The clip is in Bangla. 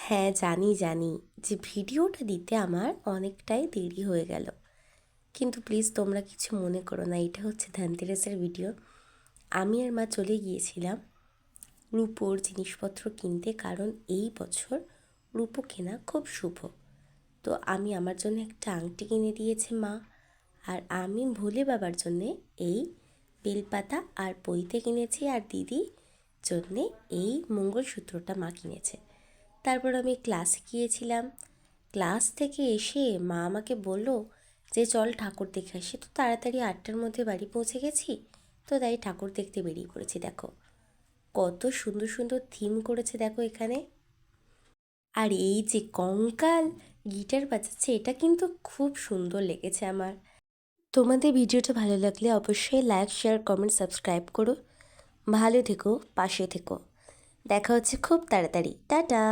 হ্যাঁ, জানি যে ভিডিওটা দিতে আমার অনেকটাই দেরি হয়ে গেল। কিন্তু প্লিজ তোমরা কিছু মনে করো না, এটা হচ্ছে ধনতেরাসের ভিডিও। আমি আর মা চলে গিয়েছিলাম রূপোর জিনিসপত্র কিনতে, কারণ এই বছর রূপো কেনা খুব শুভ। তো আমি আমার জন্য একটা আংটি কিনে দিয়েছে মা, আর আমি ভোলে বাবার জন্যে এই বেলপাতা আর পৈতে কিনেছি, আর দিদি জন্যে এই মঙ্গলসূত্রটা মা কিনেছে। তারপর আমি ক্লাসে গিয়েছিলাম। ক্লাস থেকে এসে মা আমাকে বলল যে চল ঠাকুর দেখে আসি। তো তাড়াতাড়ি 8টার মধ্যে বাড়ি পৌঁছে গেছি, তো তাই ঠাকুর দেখতে বেরিয়ে পড়েছি। দেখো কত সুন্দর সুন্দর থিম করেছে দেখো এখানে। আর এই যে কঙ্কাল গিটার বাজাচ্ছে, এটা কিন্তু খুব সুন্দর লেগেছে আমার। তোমাদের ভিডিওটা ভালো লাগলে অবশ্যই লাইক, শেয়ার, কমেন্ট, সাবস্ক্রাইব করো। ভালো থেকো, পাশে থেকো। দেখা হচ্ছে খুব তাড়াতাড়ি। টাটা।